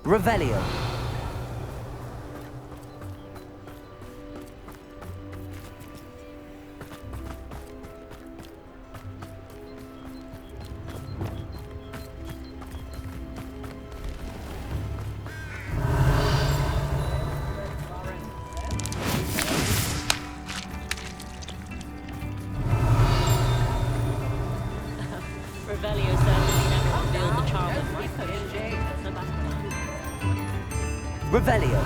Revelio. Revelio certainly never revealed the charm of my potion. So back to Revelio.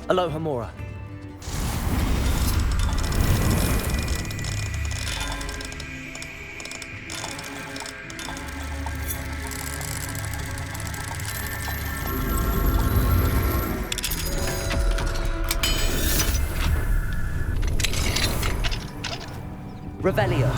Aloha Mora. Revelio.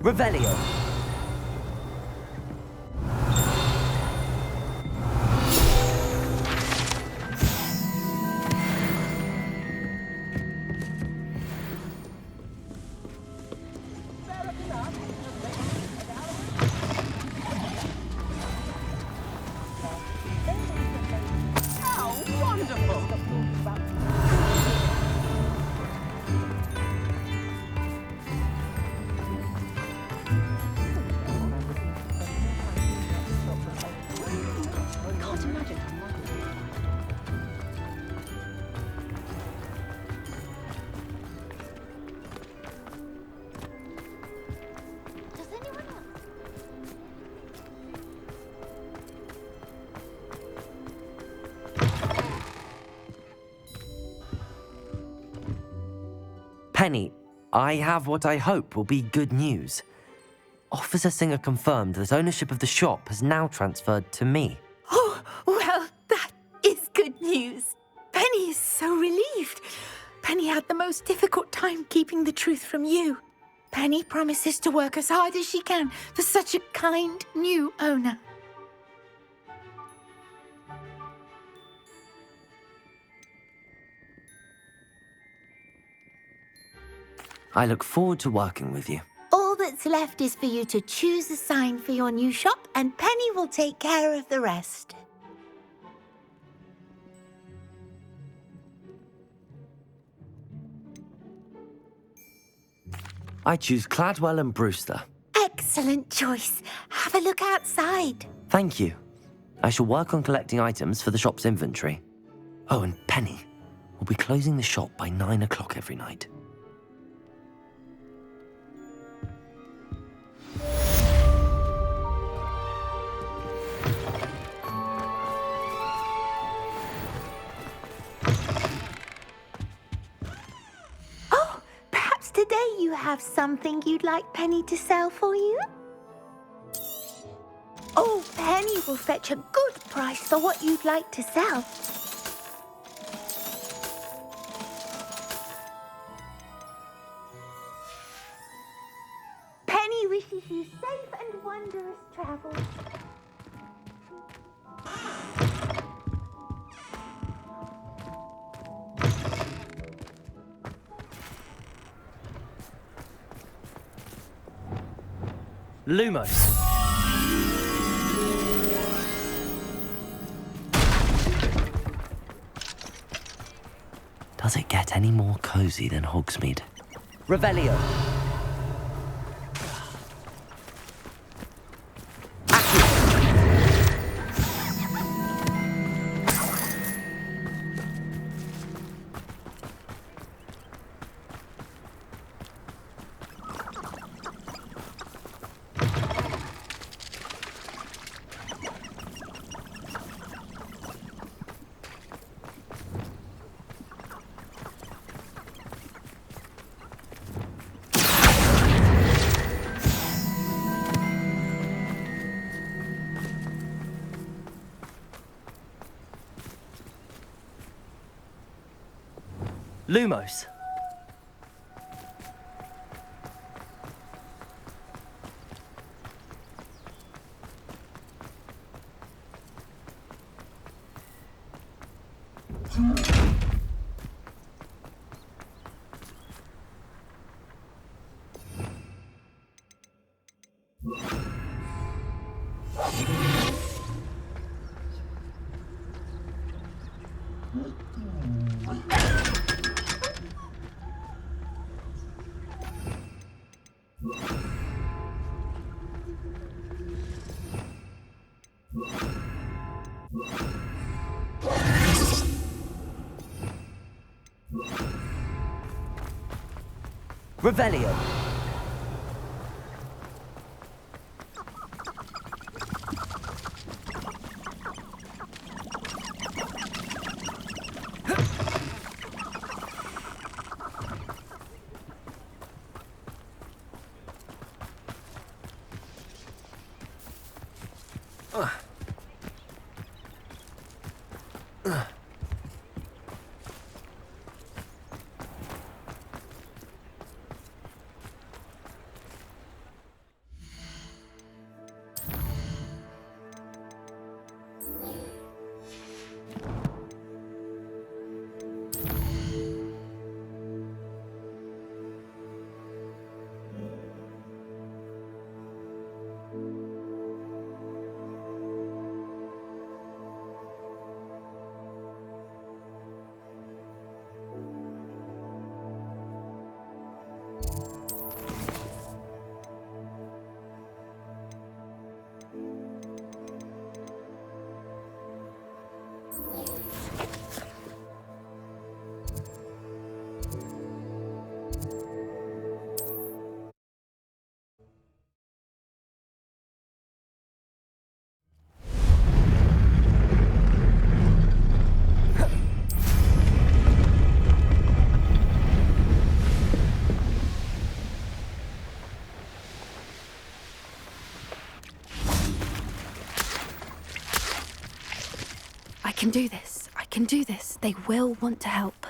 Revelio. Penny, I have what I hope will be good news. Officer Singer confirmed that ownership of the shop has now transferred to me. Oh, well, that is good news. Penny is so relieved. Penny had the most difficult time keeping the truth from you. Penny promises to work as hard as she can for such a kind new owner. I look forward to working with you. All that's left is for you to choose a sign for your new shop, and Penny will take care of the rest. I choose Cladwell and Brewster. Excellent choice. Have a look outside. Thank you. I shall work on collecting items for the shop's inventory. Oh, and Penny, we'll be closing the shop by 9 o'clock every night. Oh, perhaps today you have something you'd like Penny to sell for you? Oh, Penny will fetch a good price for what you'd like to sell. Penny wishes you safe and wondrous travels. Lumos. Does it get any more cozy than Hogsmeade? Revelio. Lumos. Revelio. I can do this. I can do this. They will want to help.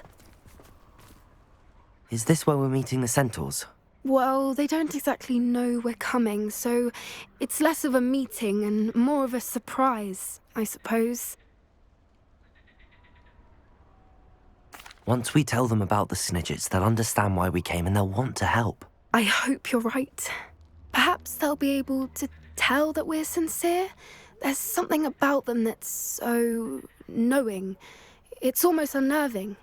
Is this where we're meeting the centaurs? Well, they don't exactly know we're coming, so it's less of a meeting and more of a surprise, I suppose. Once we tell them about the Snidgets, they'll understand why we came and they'll want to help. I hope you're right. Perhaps they'll be able to tell that we're sincere. There's something about them that's so knowing. It's almost unnerving.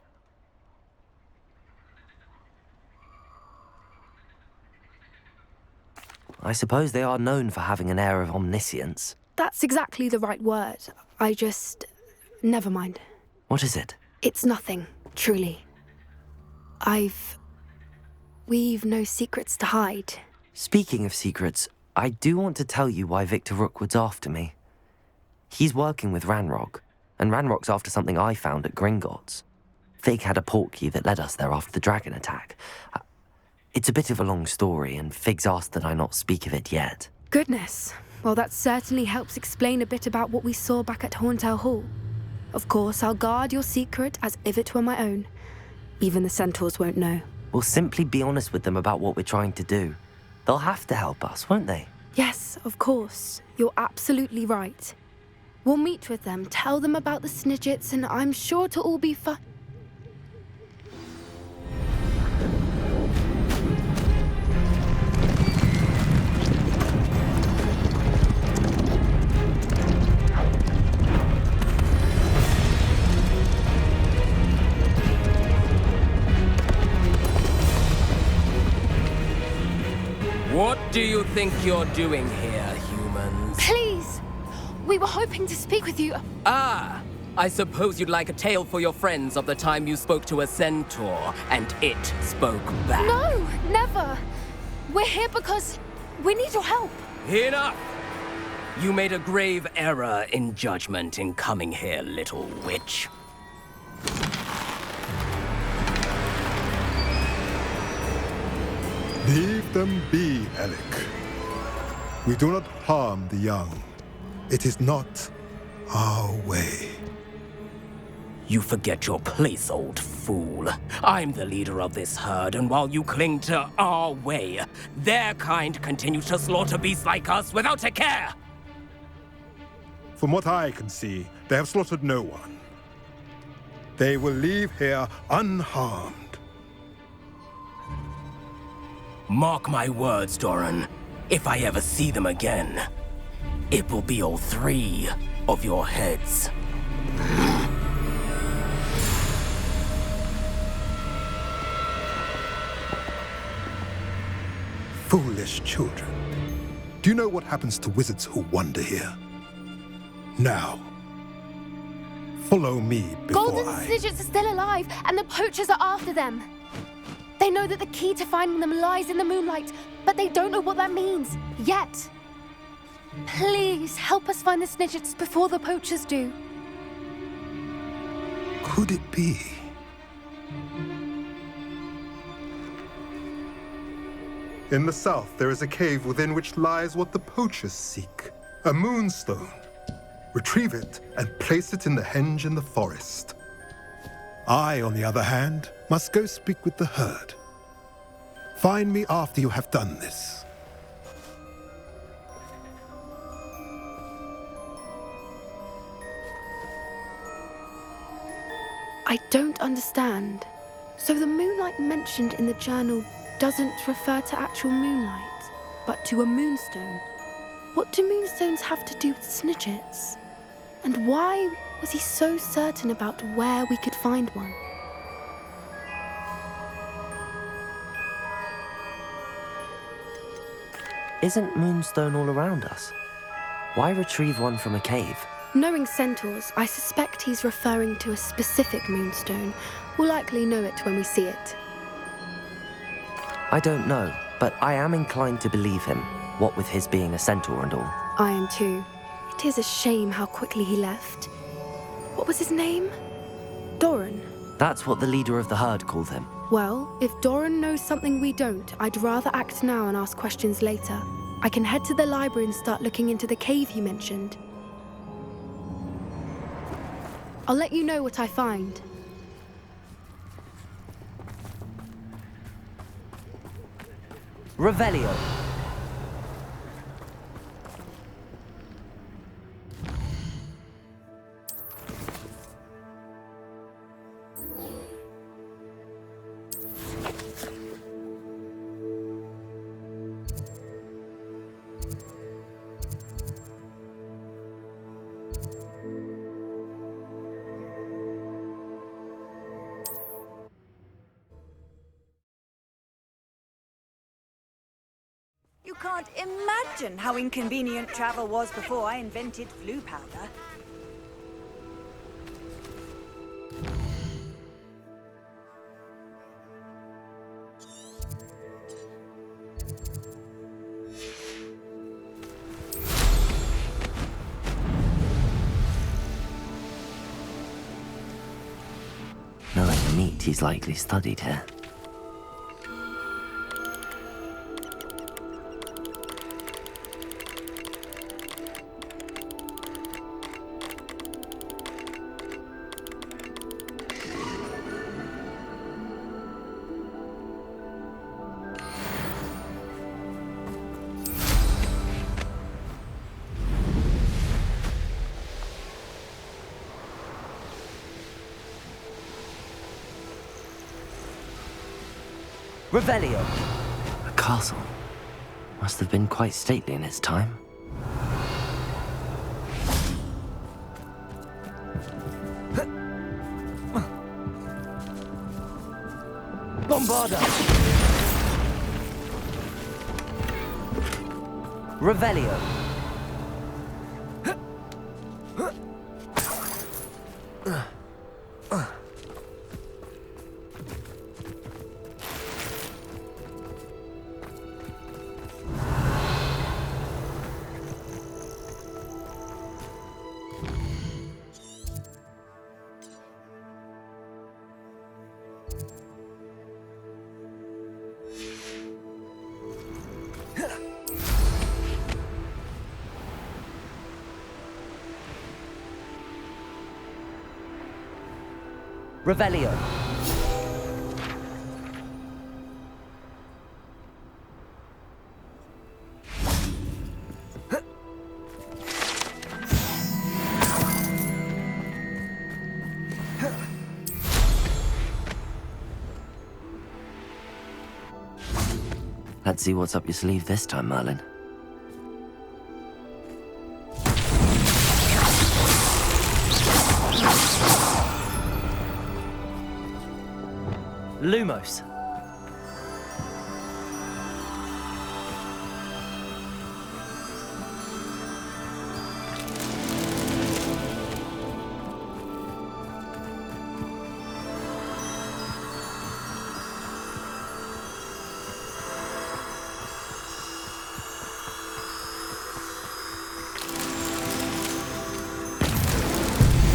I suppose they are known for having an air of omniscience. That's exactly the right word. Never mind. What is it? It's nothing, truly. We've no secrets to hide. Speaking of secrets, I do want to tell you why Victor Rookwood's after me. He's working with Ranrock, and Ranrock's after something I found at Gringotts. Fig had a portkey that led us there after the dragon attack. It's a bit of a long story, and Fig's asked that I not speak of it yet. Goodness. Well, that certainly helps explain a bit about what we saw back at Horntail Hall. Of course, I'll guard your secret as if it were my own. Even the centaurs won't know. We'll simply be honest with them about what we're trying to do. They'll have to help us, won't they? Yes, of course. You're absolutely right. We'll meet with them, tell them about the Snidgets, and I'm sure it'll all be fun. What do you think you're doing here, humans? Please! We were hoping to speak with you. Ah! I suppose you'd like a tale for your friends of the time you spoke to a centaur, and it spoke back. No, never. We're here because we need your help. Enough! You made a grave error in judgment in coming here, little witch. Leave them be, Alec. We do not harm the young. It is not our way. You forget your place, old fool. I'm the leader of this herd, and while you cling to our way, their kind continues to slaughter beasts like us without a care! From what I can see, they have slaughtered no one. They will leave here unharmed. Mark my words, Doran. If I ever see them again, it will be all 3 of your heads. Foolish children. Do you know what happens to wizards who wander here? Now, follow me before Golden I... Snidgets are still alive, and the poachers are after them. They know that the key to finding them lies in the moonlight, but they don't know what that means, yet. Please, help us find the Snidgets before the poachers do. Could it be? In the south, there is a cave within which lies what the poachers seek. A moonstone. Retrieve it and place it in the henge in the forest. I, on the other hand, must go speak with the herd. Find me after you have done this. I don't understand. So the moonlight mentioned in the journal doesn't refer to actual moonlight, but to a moonstone. What do moonstones have to do with Snidgets? And why was he so certain about where we could find one? Isn't Moonstone all around us? Why retrieve one from a cave? Knowing centaurs, I suspect he's referring to a specific moonstone. We'll likely know it when we see it. I don't know, but I am inclined to believe him, what with his being a centaur and all. I am too. It is a shame how quickly he left. What was his name? Doran. That's what the leader of the herd called him. Well, if Doran knows something we don't, I'd rather act now and ask questions later. I can head to the library and start looking into the cave he mentioned. I'll let you know what I find. Revelio. You can't imagine how inconvenient travel was before I invented flu powder. Knowing the meat, he's likely studied here. Revelio. A castle. Must have been quite stately in its time. Bombarda! Revelio. Revelio. Let's see what's up your sleeve this time, Merlin. Lumos.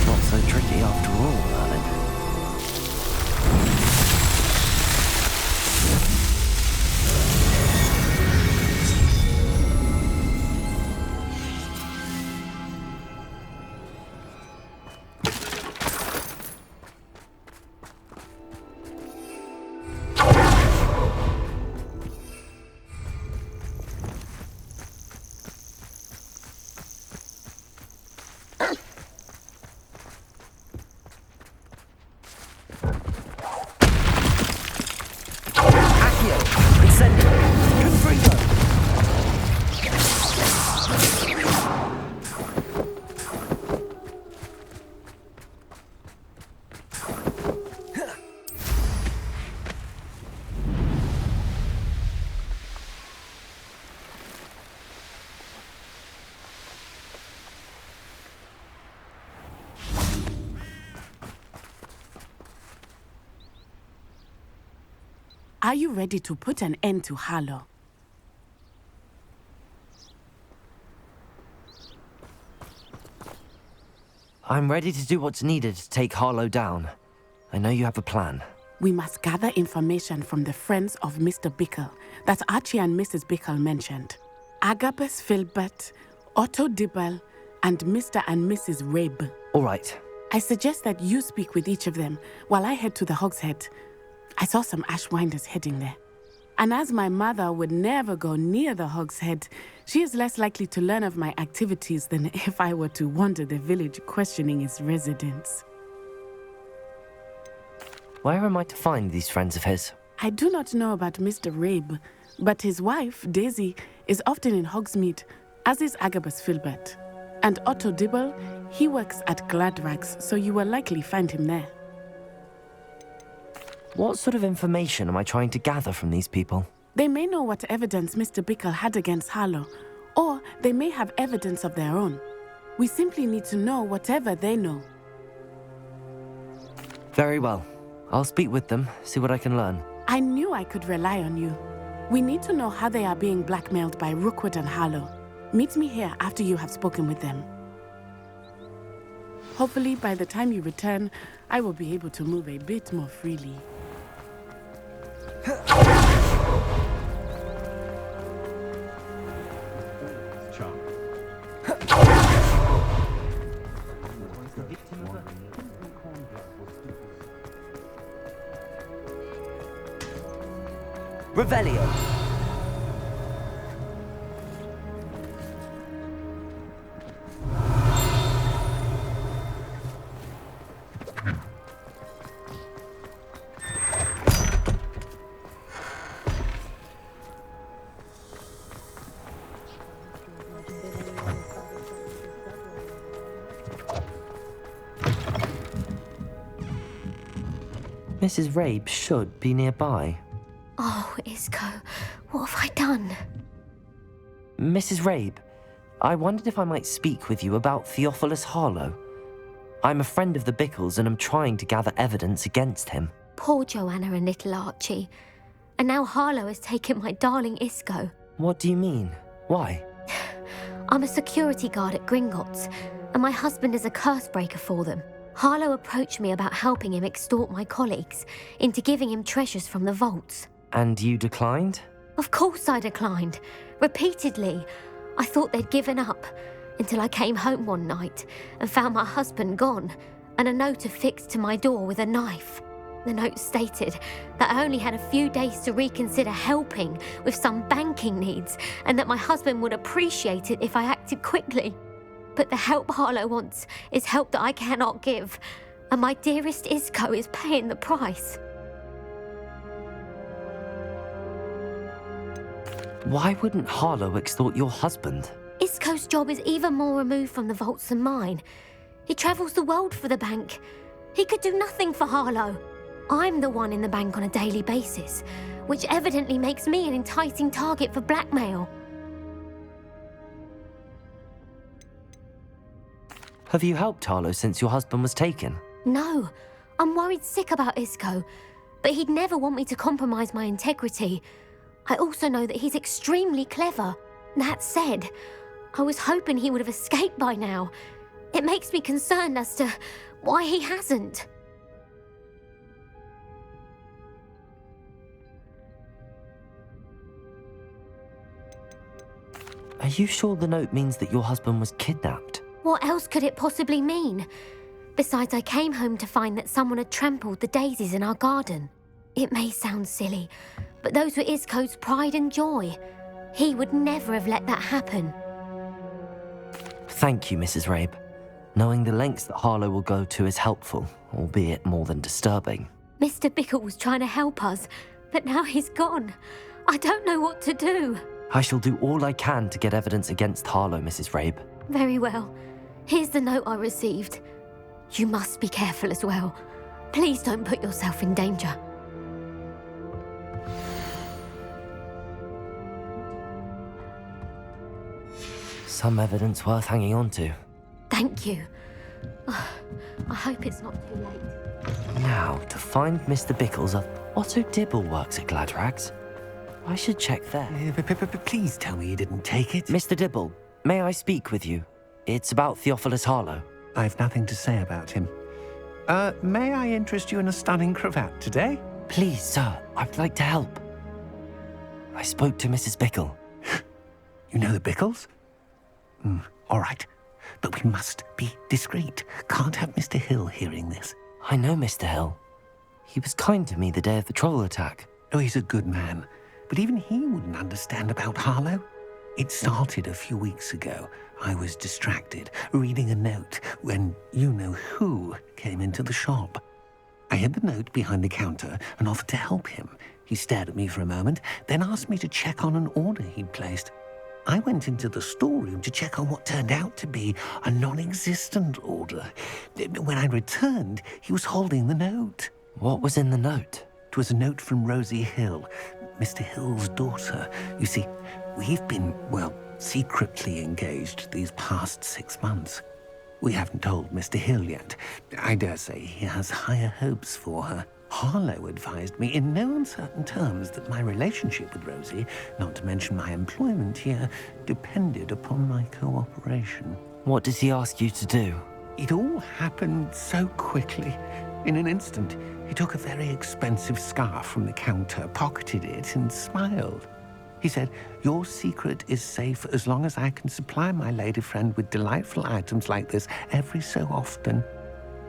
Not so tricky after all, Merlin. Are you ready to put an end to Harlow? I'm ready to do what's needed to take Harlow down. I know you have a plan. We must gather information from the friends of Mr. Bickle that Archie and Mrs. Bickle mentioned. Agabus Filbert, Otto Dibble, and Mr. and Mrs. Rabe. All right. I suggest that you speak with each of them while I head to the Hogshead. I saw some Ashwinders heading there. And as my mother would never go near the Hogshead, she is less likely to learn of my activities than if I were to wander the village questioning its residents. Where am I to find these friends of his? I do not know about Mr. Rabe, but his wife, Daisy, is often in Hogsmeade, as is Agabus Filbert. And Otto Dibble, he works at Gladrags, so you will likely find him there. What sort of information am I trying to gather from these people? They may know what evidence Mr. Bickle had against Harlow, or they may have evidence of their own. We simply need to know whatever they know. Very well. I'll speak with them, see what I can learn. I knew I could rely on you. We need to know how they are being blackmailed by Rookwood and Harlow. Meet me here after you have spoken with them. Hopefully, by the time you return, I will be able to move a bit more freely. Revelio. Mrs. Rabe should be nearby. Oh, Isco, what have I done? Mrs. Rabe, I wondered if I might speak with you about Theophilus Harlow. I'm a friend of the Bickles and am trying to gather evidence against him. Poor Joanna and little Archie. And now Harlow has taken my darling Isco. What do you mean? Why? I'm a security guard at Gringotts, and my husband is a curse breaker for them. Harlow approached me about helping him extort my colleagues into giving him treasures from the vaults. And you declined? Of course I declined. Repeatedly. I thought they'd given up, until I came home one night and found my husband gone, and a note affixed to my door with a knife. The note stated that I only had a few days to reconsider helping with some banking needs and that my husband would appreciate it if I acted quickly. But the help Harlow wants is help that I cannot give, and my dearest Isco is paying the price. Why wouldn't Harlow extort your husband? Isco's job is even more removed from the vaults than mine. He travels the world for the bank. He could do nothing for Harlow. I'm the one in the bank on a daily basis, which evidently makes me an enticing target for blackmail. Have you helped Harlow since your husband was taken? No, I'm worried sick about Isco, but he'd never want me to compromise my integrity. I also know that he's extremely clever. That said, I was hoping he would have escaped by now. It makes me concerned as to why he hasn't. Are you sure the note means that your husband was kidnapped? What else could it possibly mean? Besides, I came home to find that someone had trampled the daisies in our garden. It may sound silly, but those were Isco's pride and joy. He would never have let that happen. Thank you, Mrs. Rabe. Knowing the lengths that Harlow will go to is helpful, albeit more than disturbing. Mr. Bickle was trying to help us, but now he's gone. I don't know what to do. I shall do all I can to get evidence against Harlow, Mrs. Rabe. Very well. Here's the note I received. You must be careful as well. Please don't put yourself in danger. Some evidence worth hanging on to. Thank you. I hope it's not too late. Now, to find Mr. Bickles, Otto Dibble works at Gladrags. I should check there. Please tell me you didn't take it. Mr. Dibble, may I speak with you? It's about Theophilus Harlow. I've nothing to say about him. May I interest you in a stunning cravat today? Please, sir, I'd like to help. I spoke to Mrs. Bickle. You know the Bickles? All right. But we must be discreet. Can't have Mr. Hill hearing this. I know Mr. Hill. He was kind to me the day of the troll attack. Oh, he's a good man. But even he wouldn't understand about Harlow. It started a few weeks ago. I was distracted, reading a note, when you-know-who came into the shop. I hid the note behind the counter and offered to help him. He stared at me for a moment, then asked me to check on an order he'd placed. I went into the storeroom to check on what turned out to be a non-existent order. When I returned, he was holding the note. What was in the note? It was a note from Rosie Hill, Mr. Hill's daughter. You see, we've been, secretly engaged these past 6 months. We haven't told Mr. Hill yet. I dare say he has higher hopes for her. Harlow advised me in no uncertain terms that my relationship with Rosie, not to mention my employment here, depended upon my cooperation. What does he ask you to do? It all happened so quickly. In an instant, he took a very expensive scarf from the counter, pocketed it, and smiled. He said, "Your secret is safe as long as I can supply my lady friend with delightful items like this every so often."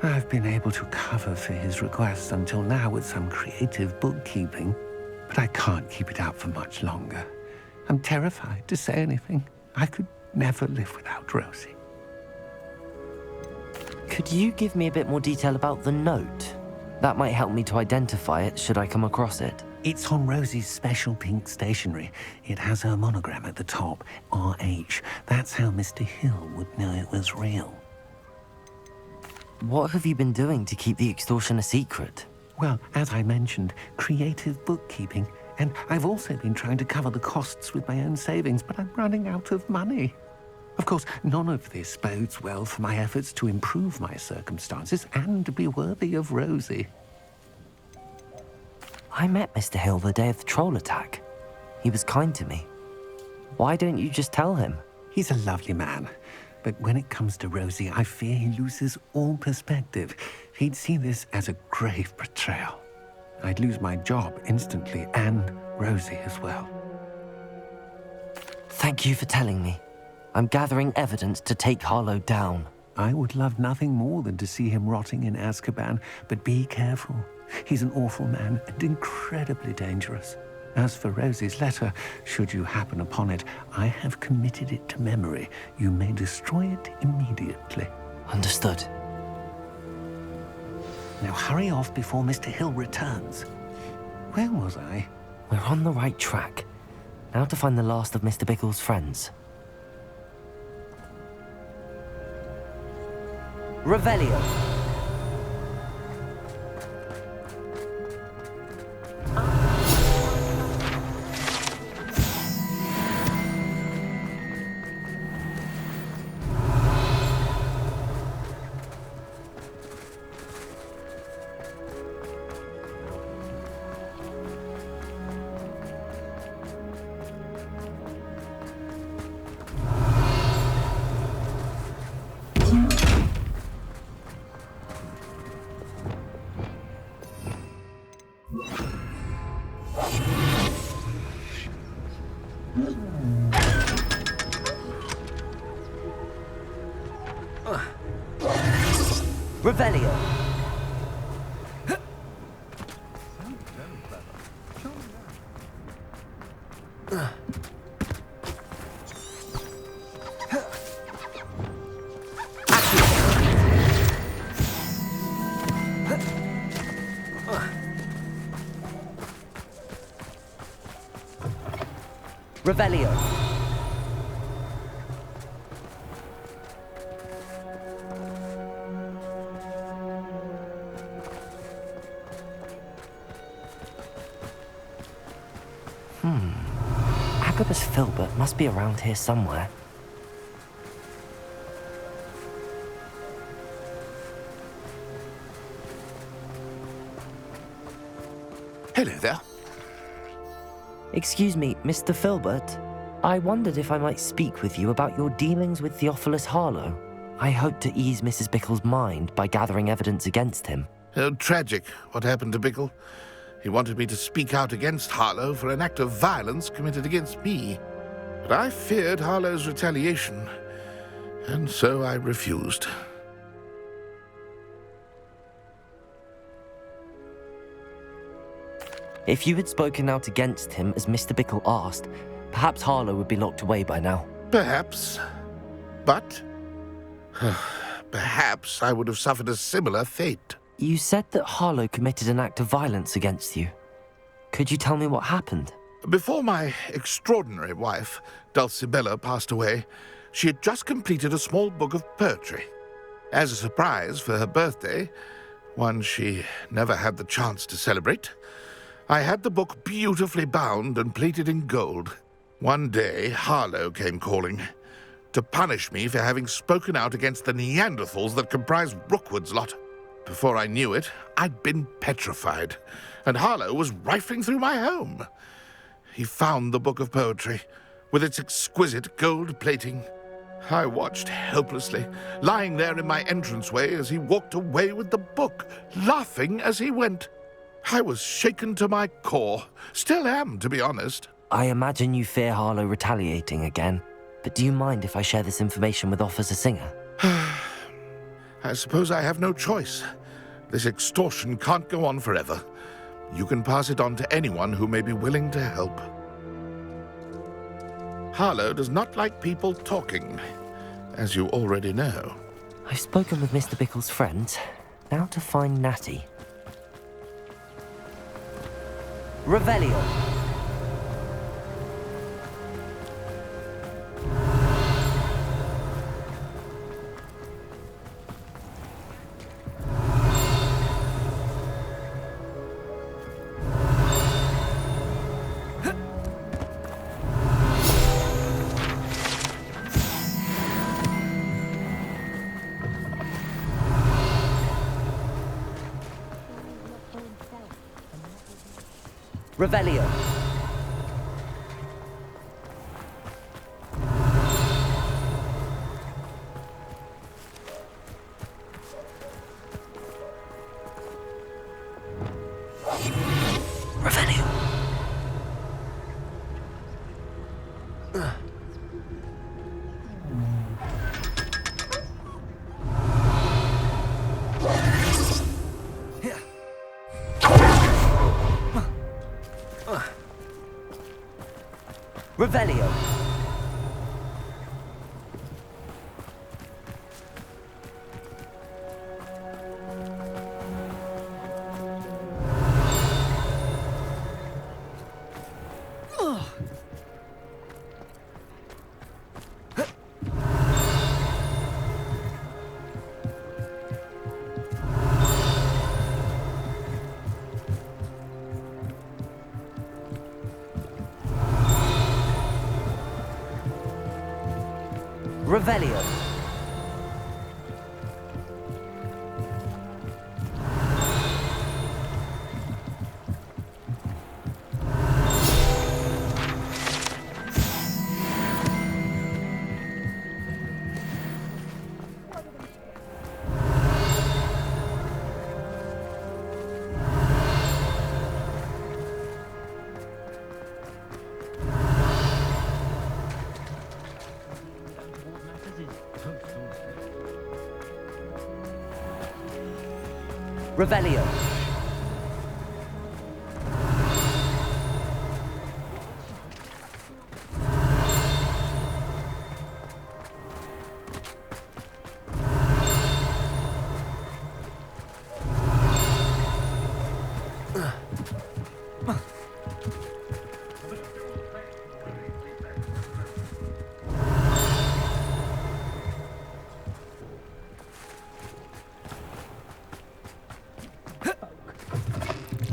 I've been able to cover for his requests until now with some creative bookkeeping, but I can't keep it up for much longer. I'm terrified to say anything. I could never live without Rosie. Could you give me a bit more detail about the note? That might help me to identify it should I come across it. It's on Rosie's special pink stationery. It has her monogram at the top, RH. That's how Mr. Hill would know it was real. What have you been doing to keep the extortion a secret? Well, as I mentioned, creative bookkeeping. And I've also been trying to cover the costs with my own savings, but I'm running out of money. Of course, none of this bodes well for my efforts to improve my circumstances and be worthy of Rosie. I met Mr. Hill the day of the troll attack. He was kind to me. Why don't you just tell him? He's a lovely man. But when it comes to Rosie, I fear he loses all perspective. He'd see this as a grave betrayal. I'd lose my job instantly, and Rosie as well. Thank you for telling me. I'm gathering evidence to take Harlow down. I would love nothing more than to see him rotting in Azkaban, but be careful. He's an awful man and incredibly dangerous. As for Rosie's letter, should you happen upon it, I have committed it to memory. You may destroy it immediately. Understood. Now hurry off before Mr. Hill returns. Where was I? We're on the right track. Now to find the last of Mr. Bickle's friends. Revelio. Revelio. Revelio. Agabus Filbert must be around here somewhere. Hello there. Excuse me, Mr. Filbert. I wondered if I might speak with you about your dealings with Theophilus Harlow. I hope to ease Mrs. Bickle's mind by gathering evidence against him. Tragic, what happened to Bickle. He wanted me to speak out against Harlow for an act of violence committed against me. But I feared Harlow's retaliation, and so I refused. If you had spoken out against him as Mr. Bickle asked, perhaps Harlow would be locked away by now. Perhaps. But perhaps I would have suffered a similar fate. You said that Harlow committed an act of violence against you. Could you tell me what happened? Before my extraordinary wife, Dulcibella, passed away, she had just completed a small book of poetry. As a surprise for her birthday, one she never had the chance to celebrate, I had the book beautifully bound and plated in gold. One day, Harlow came calling to punish me for having spoken out against the Neanderthals that comprise Rookwood's lot. Before I knew it, I'd been petrified, and Harlow was rifling through my home. He found the book of poetry, with its exquisite gold plating. I watched helplessly, lying there in my entranceway as he walked away with the book, laughing as he went. I was shaken to my core. Still am, to be honest. I imagine you fear Harlow retaliating again, but do you mind if I share this information with Officer Singer? I suppose I have no choice. This extortion can't go on forever. You can pass it on to anyone who may be willing to help. Harlow does not like people talking, as you already know. I've spoken with Mr. Bickle's friends. Now to find Natty. Revelio. Revelio. Revelio. Revelio. Revelio. Revelio.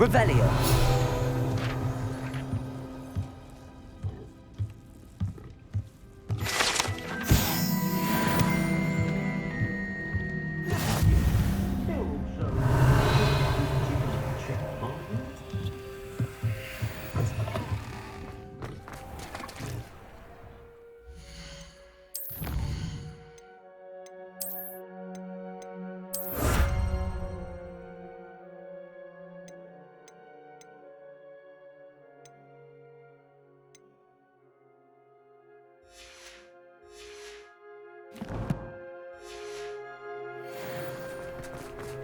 Revelio.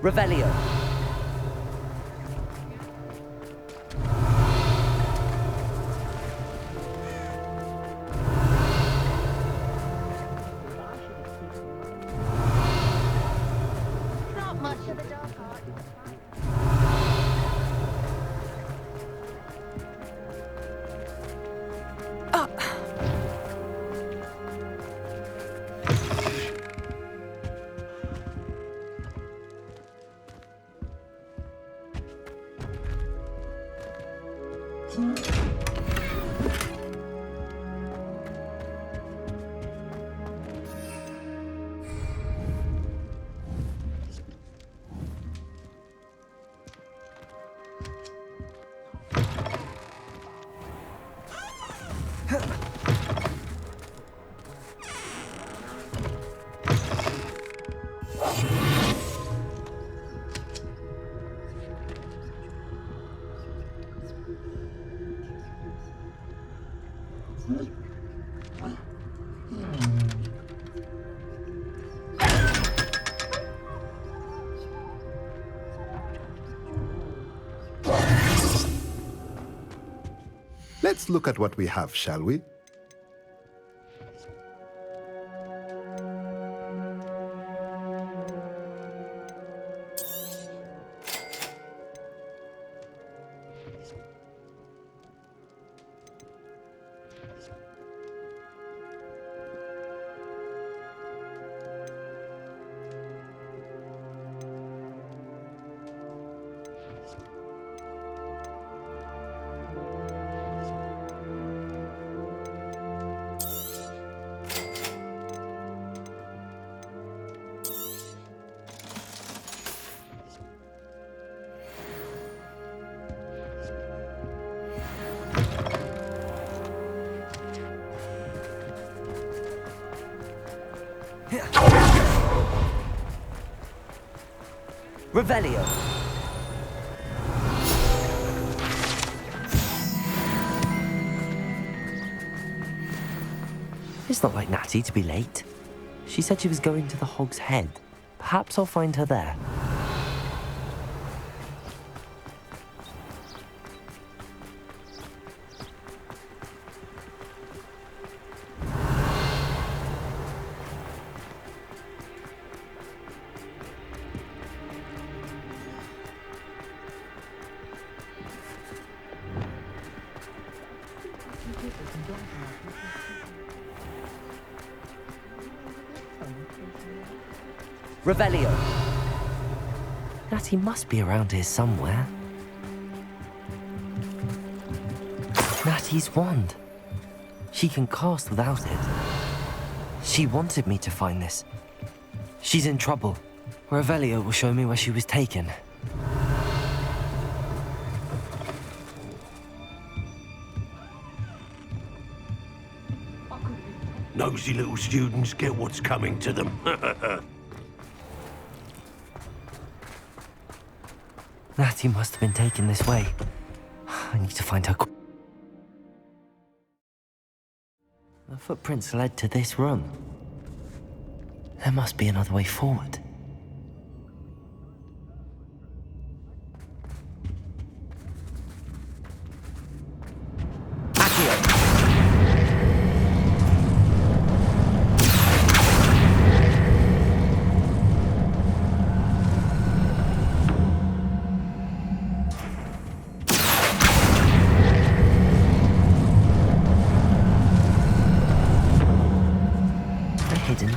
Revelio. Not much of the dark art. Let's look at what we have, shall we? Revelio. It's not like Natty to be late. She said she was going to the Hog's Head. Perhaps I'll find her there. Revelio. Natty must be around here somewhere. Natty's wand. She can cast without it. She wanted me to find this. She's in trouble. Revelio will show me where she was taken. Nosy little students get what's coming to them. Natty must have been taken this way. I need to find her. The footprints led to this room. There must be another way forward.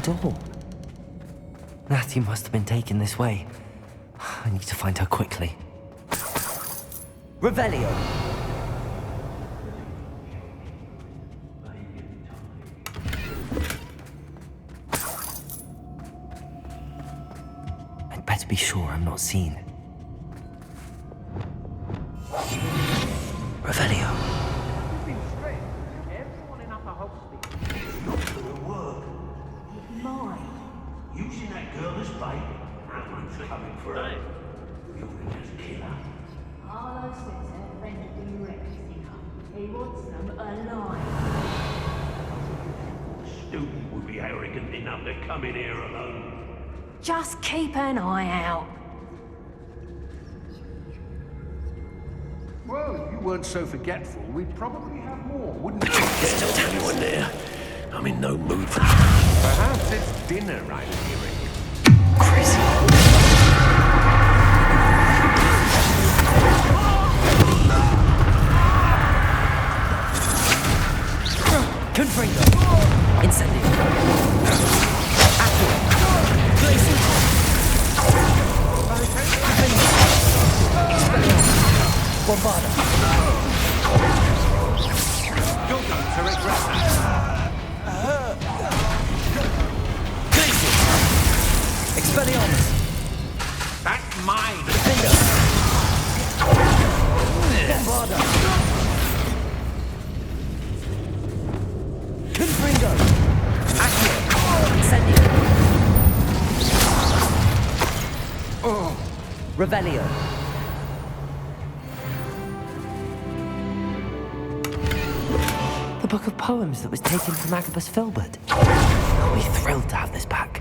Door. Natty must have been taken this way. I need to find her quickly. Revelio! I'd better be sure I'm not seen. Revelio. Using that girl as bait, that one's coming for her. You can just kill her. Harlow Spencer, friend of the Rex, he wants them alive. A student would be arrogant enough to come in here alone. Just keep an eye out. Well, if you weren't so forgetful, we'd probably have more, wouldn't we? Don't tell anyone there. I'm in no mood for Perhaps it's dinner I'm hearing. Crazy. Confringo. Incendio. Acqua. Glacial. Expelliarmus. Bombarda. You're going to regret that. Expelliarmus! That's mine! Defender! Bombarda! Confringo! Accio! Incendio! Revelio! The book of poems that was taken from Agabus Filbert. I'll be thrilled to have this back.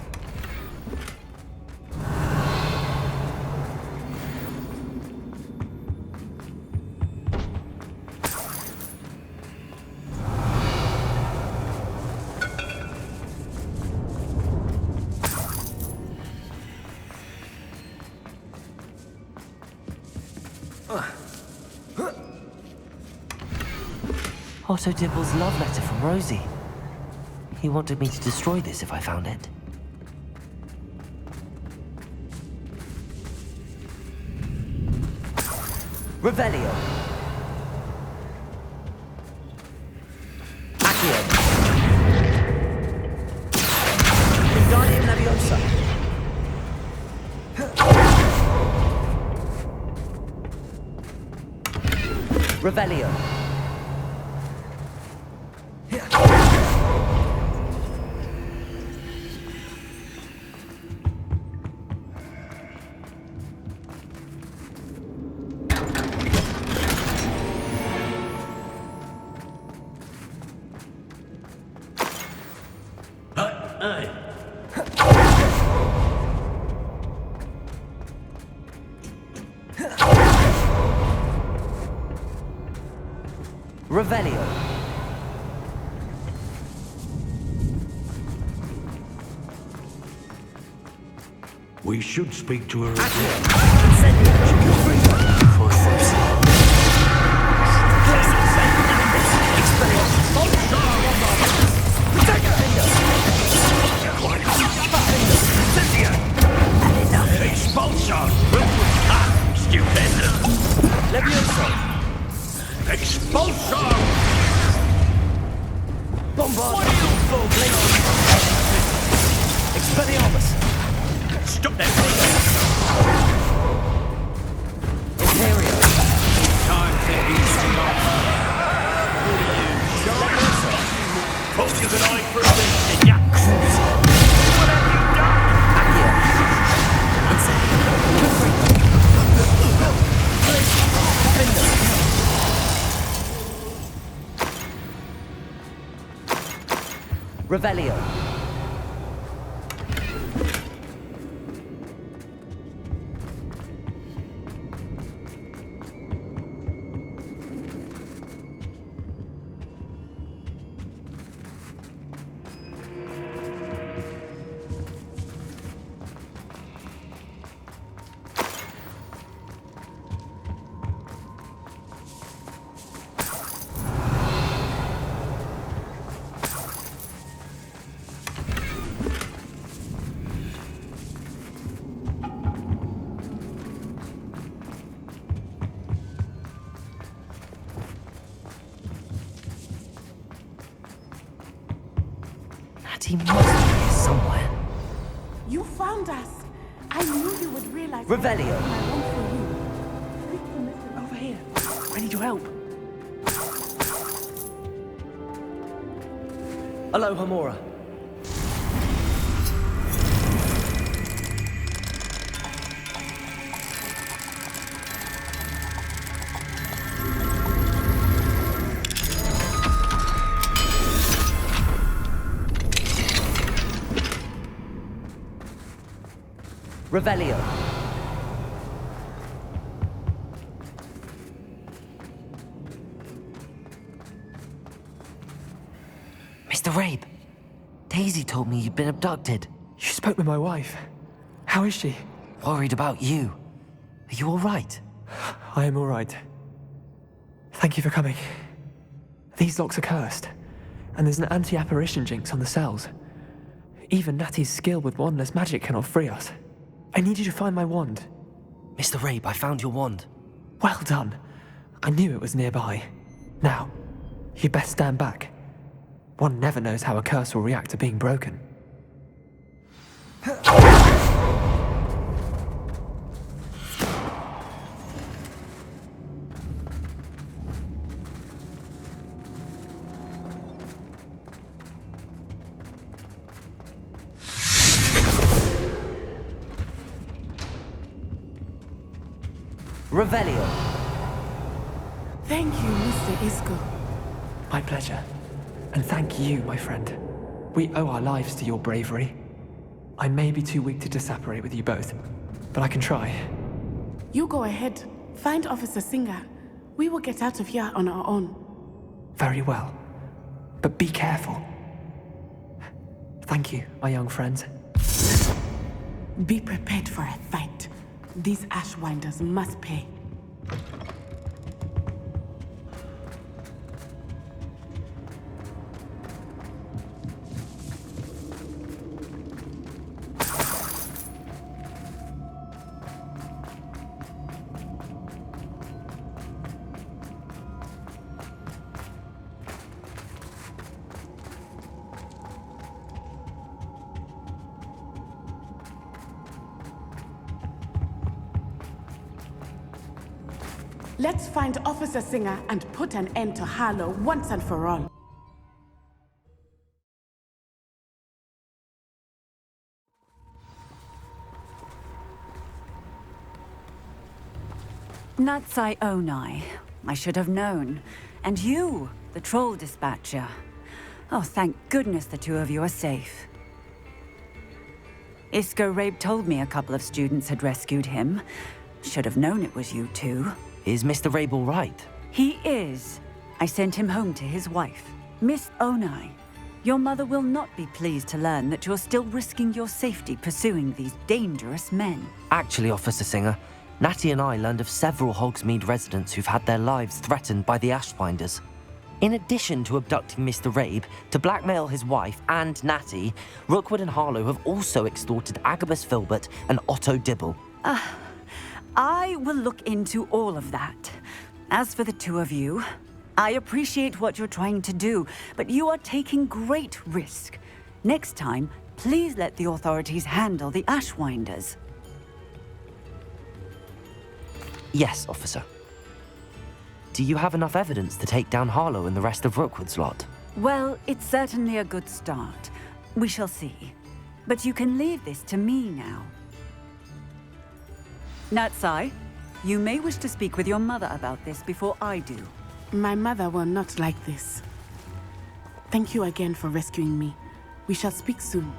Otto Dibble's love letter from Rosie. He wanted me to destroy this if I found it. Revelio. Accio. Wingardium Leviosa. Revelio. Revelio. We should speak to her again. Incendio. Levioso! Expulsion! Bombardment! Expelliarmus! Stop that! Imperio! Time to ease off. Focus an eye for a bit. Yeah. What have you done? Accio! Revelio. He must be here somewhere. You found us. I knew you would realize. Revelio. My want for you. Over here. I need your help. Hello, Hamora. Revelio. Mr. Rabe, Daisy told me you'd been abducted. You spoke with my wife. How is she? Worried about you. Are you all right? I am all right. Thank you for coming. These locks are cursed, and there's an anti-apparition jinx on the cells. Even Natty's skill with wandless magic cannot free us. I need you to find my wand. Mr. Rabe, I found your wand. Well done. I knew it was nearby. Now, you best stand back. One never knows how a curse will react to being broken. Revelio. Thank you, Mr. Isco. My pleasure. And thank you, my friend. We owe our lives to your bravery. I may be too weak to disapparate with you both, but I can try. You go ahead. Find Officer Singer. We will get out of here on our own. Very well. But be careful. Thank you, my young friends. Be prepared for a fight. These Ashwinders must pay. Let's find Officer Singer and put an end to Harlow once and for all. Natsai Onai. I should have known. And you, the troll dispatcher. Oh, thank goodness the two of you are safe. Isco Rabe told me a couple of students had rescued him. Should have known it was you two. Is Mr. Rabe all right? He is. I sent him home to his wife. Miss Onai, your mother will not be pleased to learn that you're still risking your safety pursuing these dangerous men. Actually, Officer Singer, Natty and I learned of several Hogsmeade residents who've had their lives threatened by the Ashwinders. In addition to abducting Mr. Rabe to blackmail his wife and Natty, Rookwood and Harlow have also extorted Agabus Filbert and Otto Dibble. I will look into all of that. As for the two of you, I appreciate what you're trying to do, but you are taking great risk. Next time, please let the authorities handle the Ashwinders. Yes, officer. Do you have enough evidence to take down Harlow and the rest of Rookwood's lot? Well, it's certainly a good start. We shall see. But you can leave this to me now. Natsai, you may wish to speak with your mother about this before I do. My mother will not like this. Thank you again for rescuing me. We shall speak soon.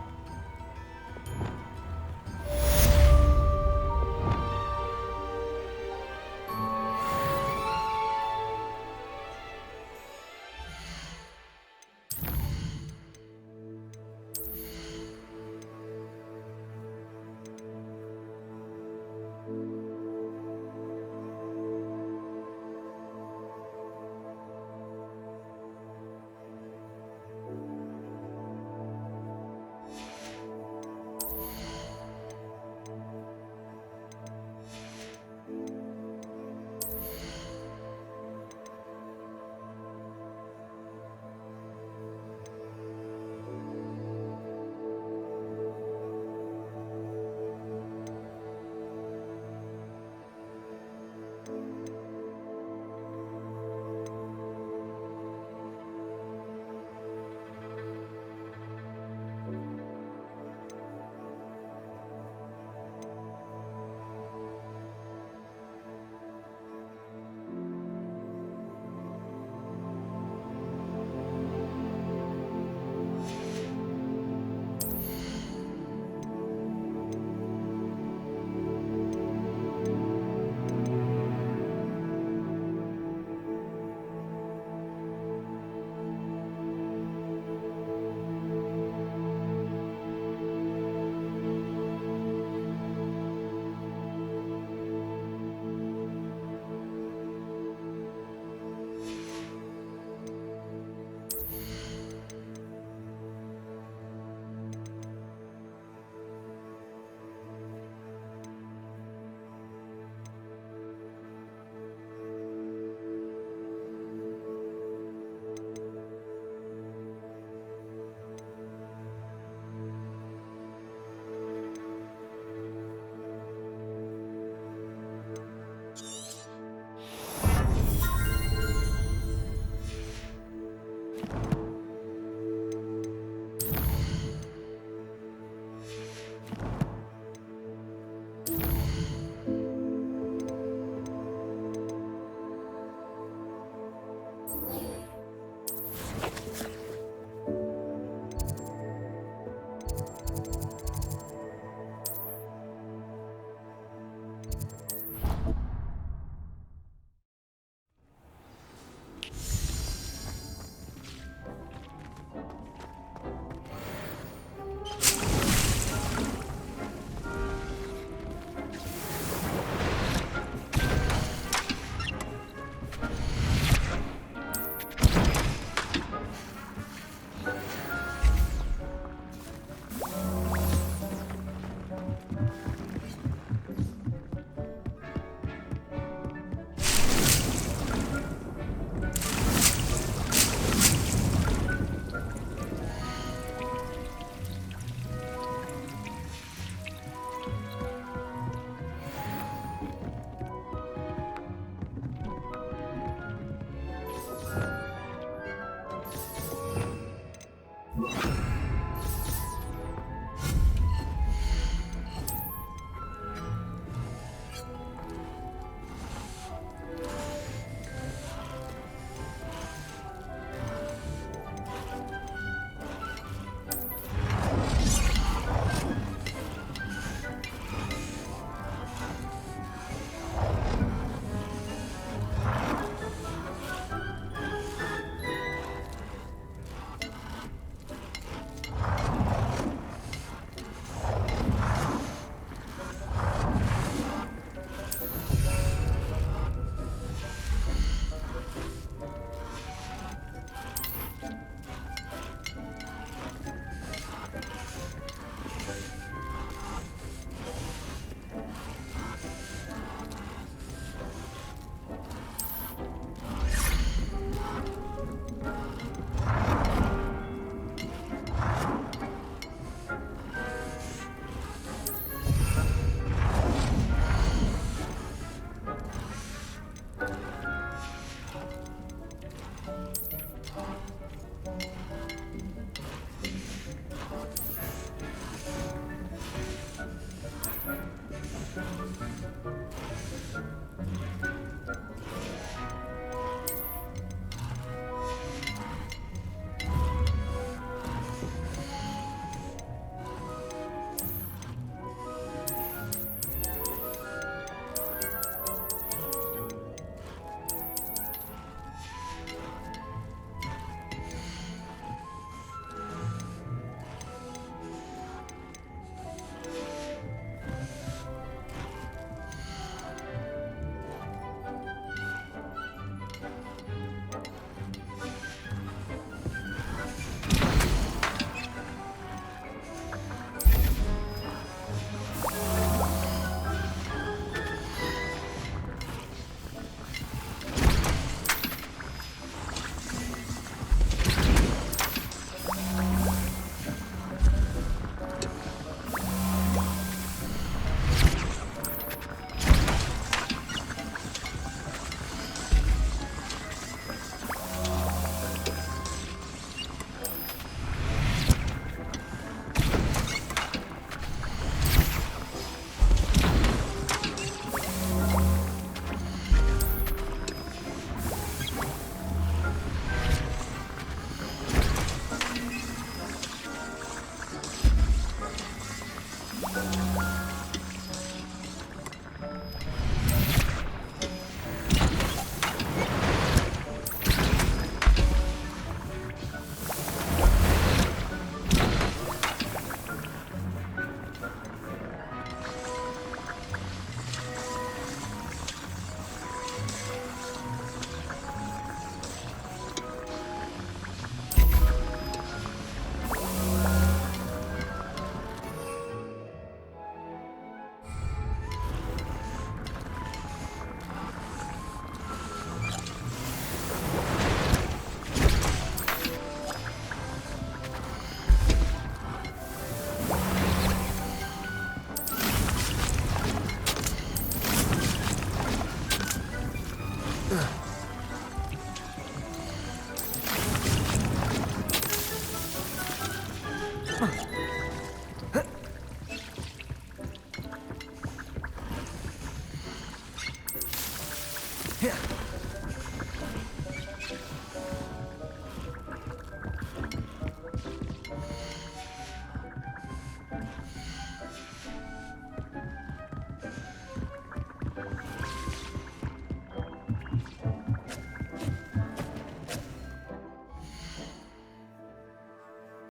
Yeah.